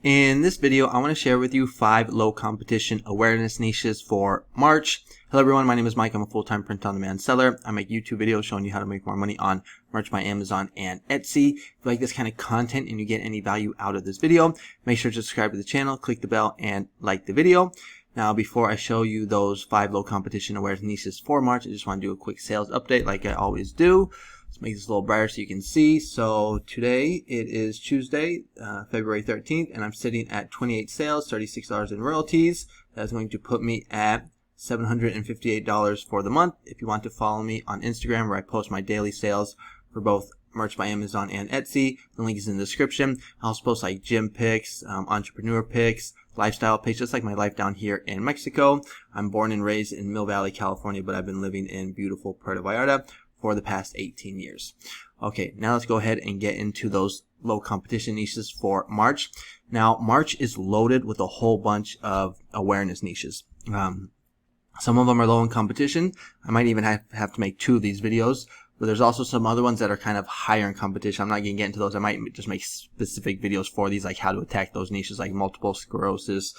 In this video, I want to share with you 5 low competition awareness niches for March. Hello everyone, my name is Mike. I'm a full-time print-on-demand seller. I make YouTube videos showing you how to make more money on merch by Amazon and Etsy. If you like this kind of content and you get any value out of this video, make sure to subscribe to the channel, click the bell, and like the video. Now, before I show you those 5 low competition awareness niches for March, I just want to do a quick sales update like I always do. Let's make this a little brighter so you can see. So today it is Tuesday, February 13th, and I'm sitting at 28 sales, $36 in royalties. That's going to put me at $758 for the month. If you want to follow me on Instagram, where I post my daily sales for both merch by Amazon and Etsy, the link is in the description. I also post like gym pics, entrepreneur pics, lifestyle pics, just like my life down here in Mexico. I'm born and raised in Mill Valley, California, but I've been living in beautiful Puerto Vallarta for the past 18 years. Okay, now let's go ahead and get into those low competition niches for March. Now, March is loaded with a whole bunch of awareness niches. Some of them are low in competition. I might even have to make 2 of these videos, but there's also some other ones that are kind of higher in competition. I'm not going to get into those. I might just make specific videos for these, like how to attack those niches, like multiple sclerosis,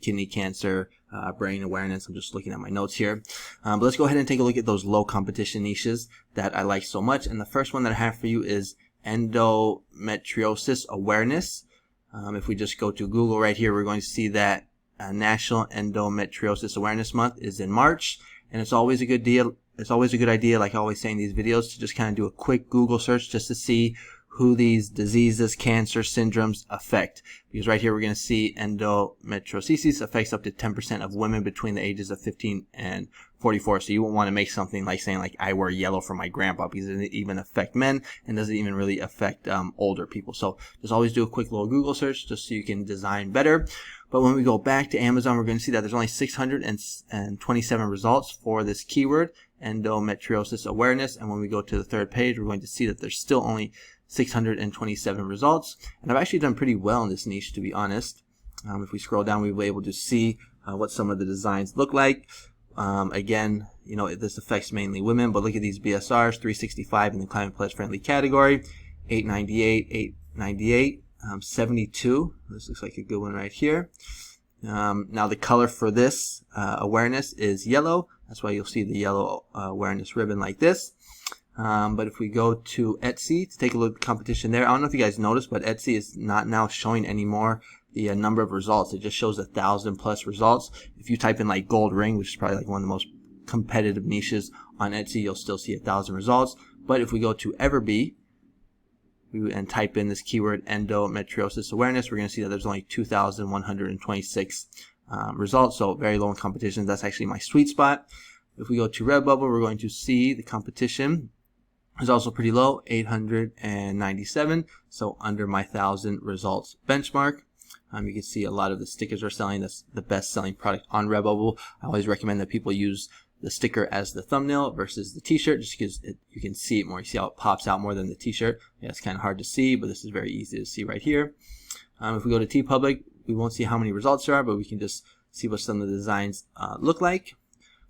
kidney cancer, brain awareness. I'm just looking at my notes here. But let's go ahead and take a look at those low competition niches that I like so much. And the first one that I have for you is endometriosis awareness. If we just go to Google right here, we're going to see that National Endometriosis Awareness Month is in March, and it's always a good deal. It's always a good idea, like I always say in these videos, to just kind of do a quick Google search just to see who these diseases, cancer, syndromes affect. Because right here we're going to see endometriosis affects up to 10% of women between the ages of 15 and 44. So you won't want to make something like saying like I wear yellow for my grandpa, because it doesn't even affect men and doesn't even really affect older people. So just always do a quick little Google search just so you can design better. But when we go back to Amazon, we're going to see that there's only 627 results for this keyword, endometriosis awareness. And when we go to the third page, we're going to see that there's still only 627 results. And I've actually done pretty well in this niche, to be honest. If we scroll down, we'll be able to see what some of the designs look like. Again, you know, this affects mainly women, but look at these BSRs, 365 in the climate pledge friendly category, 898, 898. 72. This looks like a good one right here. Now the color for this awareness is yellow. That's why you'll see the yellow awareness ribbon like this. But if we go to Etsy to take a look at the competition there, I don't know if you guys noticed, but Etsy is not now showing anymore the number of results. It just shows 1,000+ results. If you type in like gold ring, which is probably like one of the most competitive niches on Etsy, you'll still see 1,000 results. But if we go to Everbee and type in this keyword endometriosis awareness, we're going to see that there's only 2,126 results, so very low in competition. That's actually my sweet spot. If we go to Redbubble, we're going to see the competition is also pretty low, 897, so under my 1,000 results benchmark. You can see a lot of the stickers are selling. That's the best selling product on Redbubble. I always recommend that people use the sticker as the thumbnail versus the t-shirt, just because you can see it more. You see how it pops out more than the t-shirt. Yeah, it's kind of hard to see, but this is very easy to see right here. If we go to TeePublic, we won't see how many results there are, but we can just see what some of the designs look like.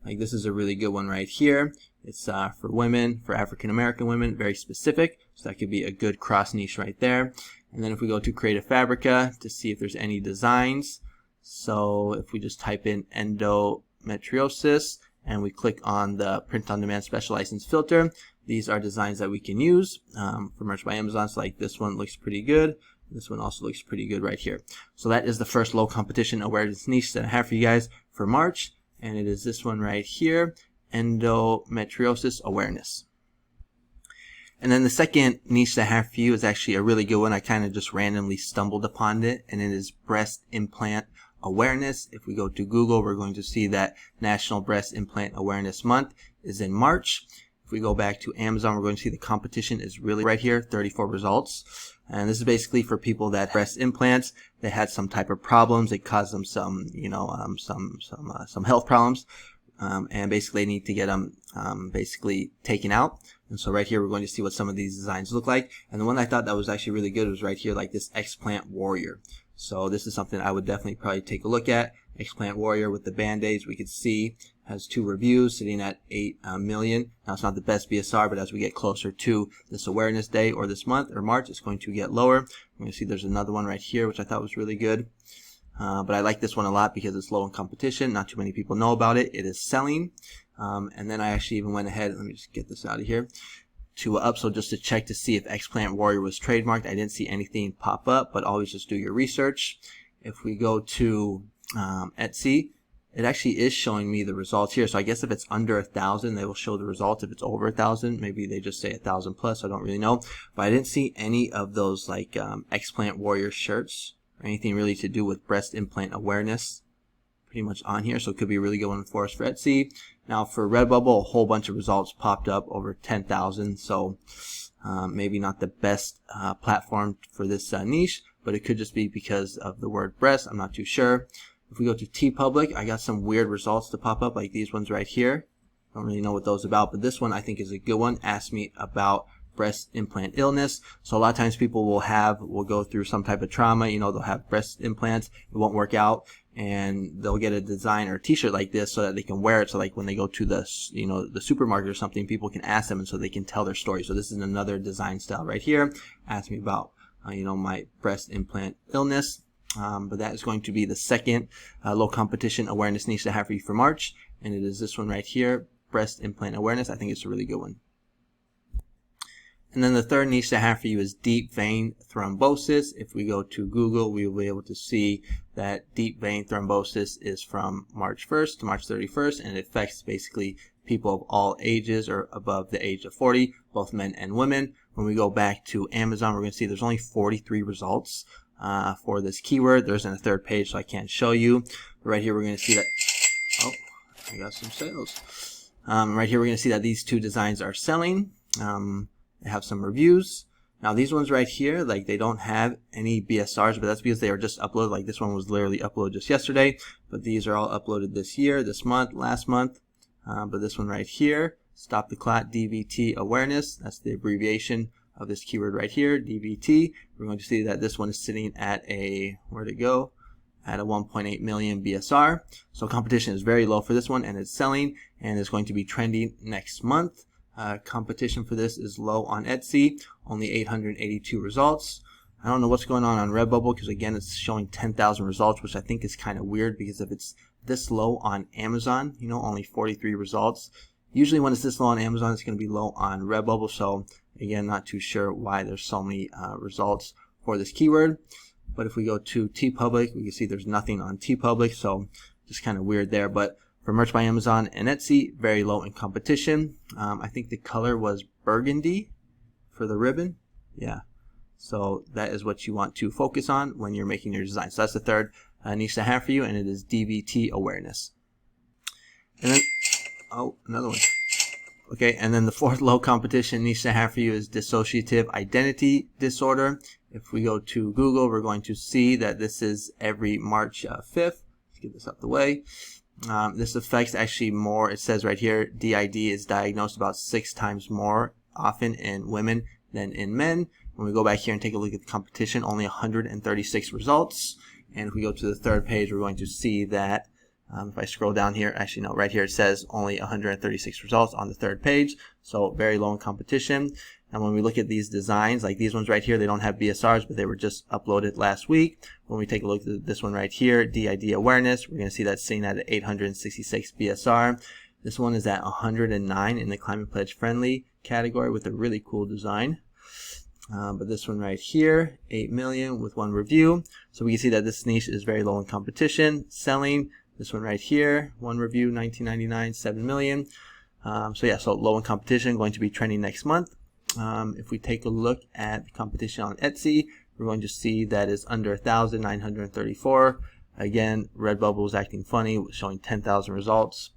Like this is a really good one right here. It's for women, for African American women, very specific. So that could be a good cross niche right there. And then if we go to Creative Fabrica to see if there's any designs. So if we just type in endometriosis, and we click on the print on demand special license filter, these are designs that we can use for merch by Amazon. So like this one looks pretty good. This one also looks pretty good right here. So that is the first low competition awareness niche that I have for you guys for March. And it is this one right here, endometriosis awareness. And then the second niche that I have for you is actually a really good one. I kind of just randomly stumbled upon it, and it is breast implant awareness. If we go to Google, we're going to see that National Breast Implant Awareness Month is in March. If we go back to Amazon, we're going to see the competition is really right here, 34 results. And this is basically for people that breast implants. They had some type of problems. It caused them some, some health problems. And basically they need to get them basically taken out. And so right here we're going to see what some of these designs look like. And the one I thought that was actually really good was right here, like this explant warrior. So this is something I would definitely probably take a look at Explant Warrior with the Band-Aids, we could see has 2 reviews sitting at 8 million. Now it's not the best BSR, but as we get closer to this awareness day or this month or March, it's going to get lower. We're going to see there's another one right here, which I thought was really good. But I like this one a lot because it's low in competition. Not too many people know about it. It is selling. And then I actually even went ahead, let me just get this out of here, to upsell just to check to see if Explant Warrior was trademarked. I didn't see anything pop up, but always just do your research. If we go to Etsy, it actually is showing me the results here. So I guess if it's under 1,000, they will show the results. If it's over 1,000, maybe they just say 1,000 plus. I don't really know. But I didn't see any of those like Explant Warrior shirts or anything really to do with breast implant awareness pretty much on here. So it could be a really good one for us for Etsy. Now for Redbubble, a whole bunch of results popped up, over 10,000. So maybe not the best platform for this niche, but it could just be because of the word breast. I'm not too sure. If we go to TeePublic, I got some weird results to pop up, like these ones right here. Don't really know what those are about, but this one I think is a good one. Ask me about breast implant illness. So a lot of times people will go through some type of trauma. You know, they'll have breast implants, it won't work out, and they'll get a design or a t-shirt like this so that they can wear it. So like when they go to the, you know, the supermarket or something, people can ask them, and so they can tell their story. So this is another design style right here. Ask me about, you know, my breast implant illness. But that is going to be the second low competition awareness niche I have for you for March, and it is this one right here, breast implant awareness. I think it's a really good one. And then the third niche I have for you is deep vein thrombosis. If we go to Google, we will be able to see that deep vein thrombosis is from March 1st to March 31st, and it affects basically people of all ages or above the age of 40, both men and women. When we go back to Amazon, we're going to see there's only 43 results for this keyword. There's in a third page, so I can't show you. But right here, we're going to see that, oh, I got some sales. Right here, we're going to see that these 2 designs are selling. They have some reviews. Now these ones right here, like they don't have any BSRs, but that's because they are just uploaded. Like this one was literally uploaded just yesterday, but these are all uploaded this year, this month, last month. But this one right here, Stop the Clot DVT Awareness, that's the abbreviation of this keyword right here, DVT. We're going to see that this one is sitting at a, where'd it go? At a 1.8 million BSR. So competition is very low for this one, and it's selling, and it's going to be trending next month. Competition for this is low on Etsy, only 882 results. I don't know what's going on Redbubble, because again it's showing 10,000 results, which I think is kind of weird, because if it's this low on Amazon, you know, only 43 results. Usually when it's this low on Amazon, it's going to be low on Redbubble. So again, not too sure why there's so many results for this keyword. But if we go to TeePublic, we can see there's nothing on TeePublic, so just kind of weird there. But for Merch by Amazon and Etsy, very low in competition. I think the color was burgundy for the ribbon. Yeah. So that is what you want to focus on when you're making your design. So that's the third niche I have for you, and it is DVT Awareness. And then, oh, another one. Okay, and then the fourth low competition niche I have for you is dissociative identity disorder. If we go to Google, we're going to see that this is every March 5th. Let's get this out the way. This affects actually more, it says right here, DID is diagnosed about 6 times more often in women than in men. When we go back here and take a look at the competition, only 136 results. And if we go to the third page, we're going to see that, if I scroll down here, actually no, right here it says only 136 results on the third page. So very low in competition. And when we look at these designs, like these ones right here, they don't have BSRs, but they were just uploaded last week. When we take a look at this one right here, DID Awareness, we're going to see that sitting at 866 BSR. This one is at 109 in the Climate Pledge Friendly category with a really cool design. But this one right here, 8 million with 1 review. So we can see that this niche is very low in competition, selling. This one right here, 1 review, 19.99, 7 million. So yeah, so low in competition, going to be trending next month. If we take a look at the competition on Etsy, we're going to see that it's under 1,000, 934. Again, Redbubble is acting funny, showing 10,000 results.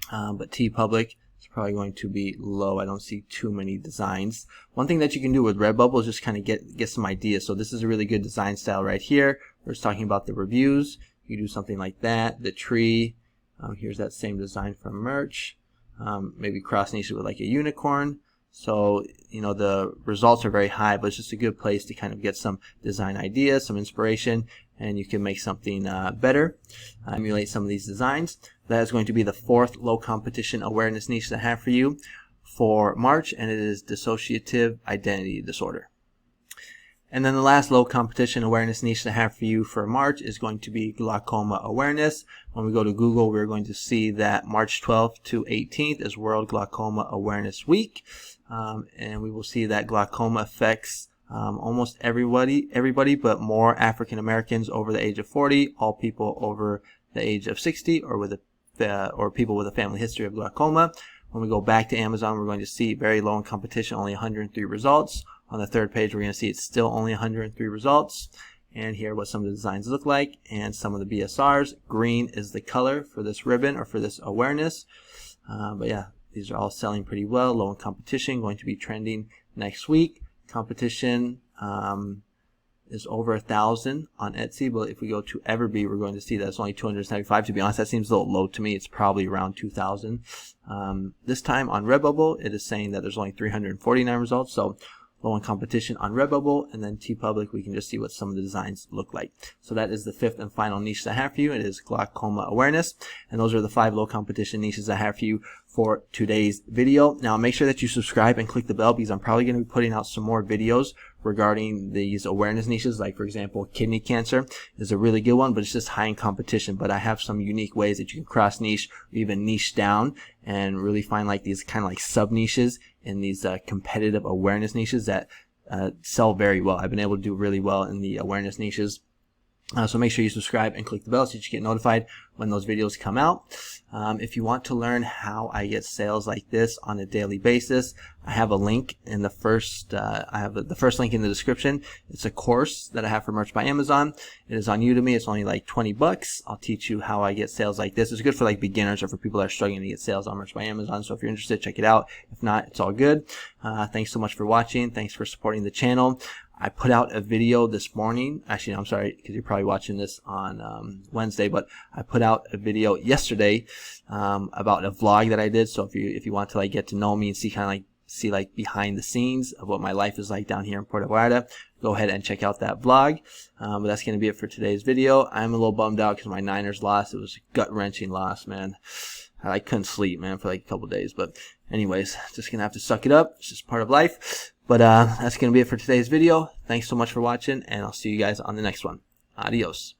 But TeePublic is probably going to be low. I don't see too many designs. One thing that you can do with Redbubble is just kind of get some ideas. So this is a really good design style right here. We're just talking about the reviews. You do something like that. The tree. Here's that same design from merch. Maybe cross niche it with like a unicorn. So, you know, the results are very high, but it's just a good place to kind of get some design ideas, some inspiration, and you can make something better, emulate some of these designs. That is going to be the 4th low competition awareness niche that I have for you for March, and it is dissociative identity disorder. And then the last low competition awareness niche that I have for you for March is going to be glaucoma awareness. When we go to Google, we're going to see that March 12th to 18th is World Glaucoma Awareness Week. And we will see that glaucoma affects almost everybody, but more African Americans over the age of 40, all people over the age of 60, or people with a family history of glaucoma. When we go back to Amazon, we're going to see very low in competition, only 103 results. On the 3rd page, we're going to see it's still only 103 results. And here are what some of the designs look like and some of the BSRs. Green is the color for this ribbon or for this awareness. But yeah, these are all selling pretty well. Low in competition, going to be trending next week. Competition is over 1,000 on Etsy, but if we go to Everbee, we're going to see that it's only 275. To be honest, that seems a little low to me. It's probably around 2,000. This time on Redbubble, it is saying that there's only 349 results, so low in competition on Redbubble. And then TeePublic, we can just see what some of the designs look like. So that is the 5th and final niche that I have for you. It is glaucoma awareness, and those are the 5 low competition niches I have for you for today's video. Now make sure that you subscribe and click the bell, because I'm probably going to be putting out some more videos regarding these awareness niches. Like, for example, kidney cancer is a really good one, but it's just high in competition. But I have some unique ways that you can cross niche or even niche down and really find like these kind of like sub niches in these competitive awareness niches that sell very well. I've been able to do really well in the awareness niches. So make sure you subscribe and click the bell so that you get notified when those videos come out. If you want to learn how I get sales like this on a daily basis, I have a link in the first, I have the first link in the description. It's a course that I have for Merch by Amazon. It is on Udemy. It's only like 20 bucks. I'll teach you how I get sales like this. It's good for like beginners or for people that are struggling to get sales on Merch by Amazon. So if you're interested, check it out. If not, it's all good. Thanks so much for watching. Thanks for supporting the channel. I put out a video this morning. Actually, no, I'm sorry, because you're probably watching this on Wednesday, but I put out a video yesterday about a vlog that I did. So if you want to like get to know me and see like behind the scenes of what my life is like down here in Puerto Vallarta, go ahead and check out that vlog. But that's going to be it for today's video. I'm a little bummed out because my Niners lost. It was a gut-wrenching loss, man. I couldn't sleep, man, for like a couple of days. But anyways, just going to have to suck it up. It's just part of life. But that's going to be it for today's video. Thanks so much for watching, and I'll see you guys on the next one. Adios.